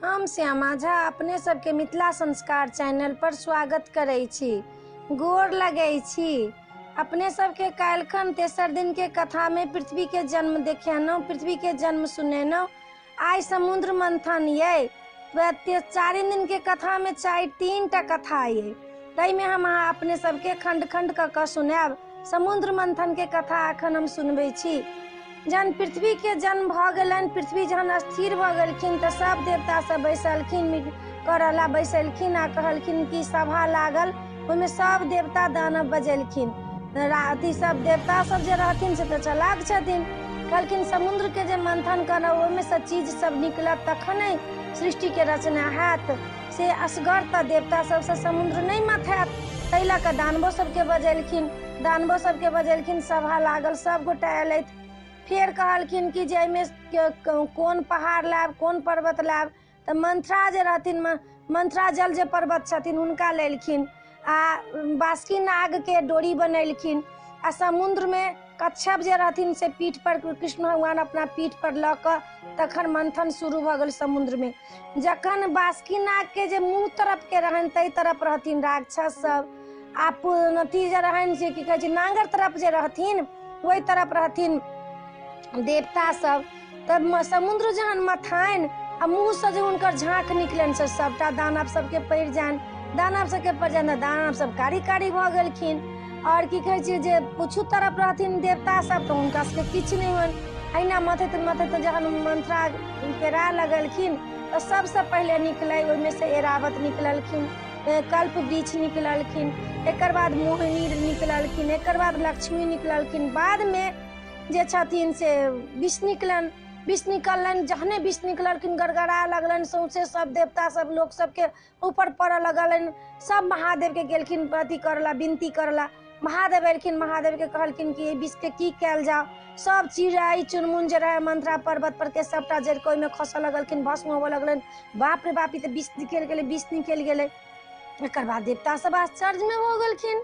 हम श्यामा झा अपने सबके मिथिला संस्कार चैनल पर स्वागत करै छी। गोर लगै छी। अपने सबके काल्हिखन तेसर दिन के कथा में पृथ्वी के जन्म देखेनौ, पृथ्वी के जन्म सुनेनौ। आइ समुद्र मंथन ये। चारिम दिन के कथा में तीन टा कथा ये, तै में हम अपने सबके खंड खंड क सुनाब। समुद्र मंथन के कथा अखन हम सुनबै छी। जहन पृथ्वी के जन्म भ गेलनि, पृथ्वी जहन स्थिर भ गेलखिन त सब देवता सब बैसलखिन, करला बैसलखिन आ कहलखिन कि सभा लागल। ओहिमे सब देवता दानव बजेलखिन। अथी सब देवता सब जे रहथिन से त चलाक छथिन, कहलखिन समुद्र के जे मंथन करब ओहिमे से चीज सब निकलत तखने सृष्टि के रचना हैत। से असगर त देवता सबसे समुद्र नहीं मथात, तै लऽ कऽ दानवो सबके बजेलखिन। दानवो सबके बजेलखिन, सभा लागल, सब गोटा अयलथि। फिर कहलखिन कि जे एहिमे कोन पहाड़ लायब, कोन पर्वत लायब। तऽ मंथरा जे रहथिन, मंथरा जल जे पर्वत छथिन हुनका लेलखिन आ बासुकी नाग के डोरी बनेलखिन। आ समुद्र में कच्छप जे रहथिन से पीठ पर कृष्ण भगवान अपना पीठ पर लऽ कऽ तखन मंथन शुरू भऽ गेल समुद्र में। जखन बासुकी नाग के जे मुँह तरफ के रहन तै तरफ रहथिन राक्षस सब, आ अथी जे रहन से की कहै छै नांगर तरफ जे रहथिन ओहि तरफ रहथिन देवता सब। तब समुद्र जहन मथाइन आ मुँह से जे हुनकर झाँक निकलनि से सबटा दानव सबके पड़ि जानि। दानव सबके पड़ि जानि तऽ दानव सब कारी कारी भऽ गेलखिन। और की कहै छै जे पुछु तरफ रहथिन देवता सब तऽ हुनका सबके किछु नहीं होनि। अहिना मथैत मथैत जहन मंथरा पेरा लगलखिन तऽ सबसे पहिले निकलै ओहिमे से एरावत निकललखिन, कल्प वृक्ष निकललखिन, एकर बाद मोहिनी निकललखिन, एकर बाद लक्ष्मी निकललखिन। बाद में जे छथिन से विष निकलन, विष निकलनि। जहने विष निकललखिन गड़गड़ा लगलनि, सौंसे सब देवता सब लोग सबके ऊपर पड़ऽ लगलनि। सब महादेव के गेलखिन अथी करला, विनती करला। महादेव एलखिन, महादेव के कहलखिन कि विष के की कैल जाओ। सब चिड़ै चुनमुन जे रहे मंथरा पर्वत पर के सबटा जरि के ओहिमे खसऽ लगलखिन, भस्म होबऽ लगलनि। बाप रे बाप, ई तऽ विष निकलि गेलै, विष निकलि गेलै। एकर बाद देवता सब आश्चर्य में हो गेलखिन।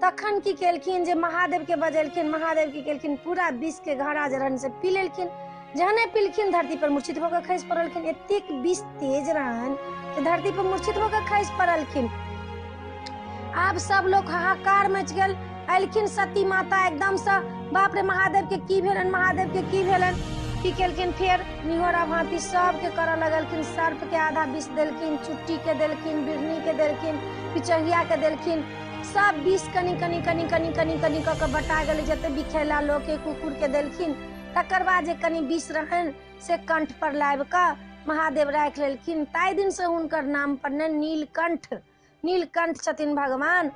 तखन की केलखिन जे महादेव के बजेलखिन, महादेव की केलखिन पूरा विष के घड़ा जे रहनि से पी लेलखिन। जहने पीलखिन धरती पर मूर्छित होकर खसि पड़लखिन। एतेक विष तेज रहनि कि धरती पर मूर्छित होकर खसि पड़लखिन। आब सब लोग हाहाकार मच गेल। एलखिन सती माता एकदम से, बाप रे महादेव के की भेलनि, महादेव के की भेलनि। की केलखिन फेर निहोरा भांति सबके करऽ लगलखिन। सर्प के आधा विष देलखिन, चुट्टी के देलखिन, बिढ़नी के देलखिन, पिचहिया के देलखिन। सब विष कनी कनी कनी कनी कनी कनी कऽ के बटा गेलै। जते बिखेला लोग के कुकुर के देलखिन। तकर बाद जे कनी विष रहनि से कंठ पर लाबि कऽ महादेव राखि लेलखिन। ताहि दिन से हुनकर नाम पड़लनि नीलकंठ। नीलकंठ छथिन भगवान।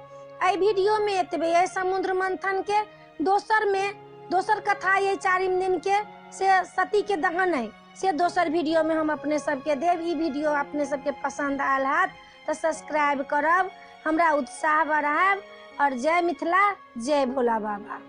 एहि वीडियो में एतबे है। समुद्र मंथन के दोसर कथा ये चारिम दिन के से सती के दहन है, से दोसर वीडियो में हम अपने सबके देव। ई वीडियो अपने सबके पसंद आयल हैत तो सब्सक्राइब करब, हमरा उत्साह बढ़ायब। और जय मिथिला, जय भोला बाबा।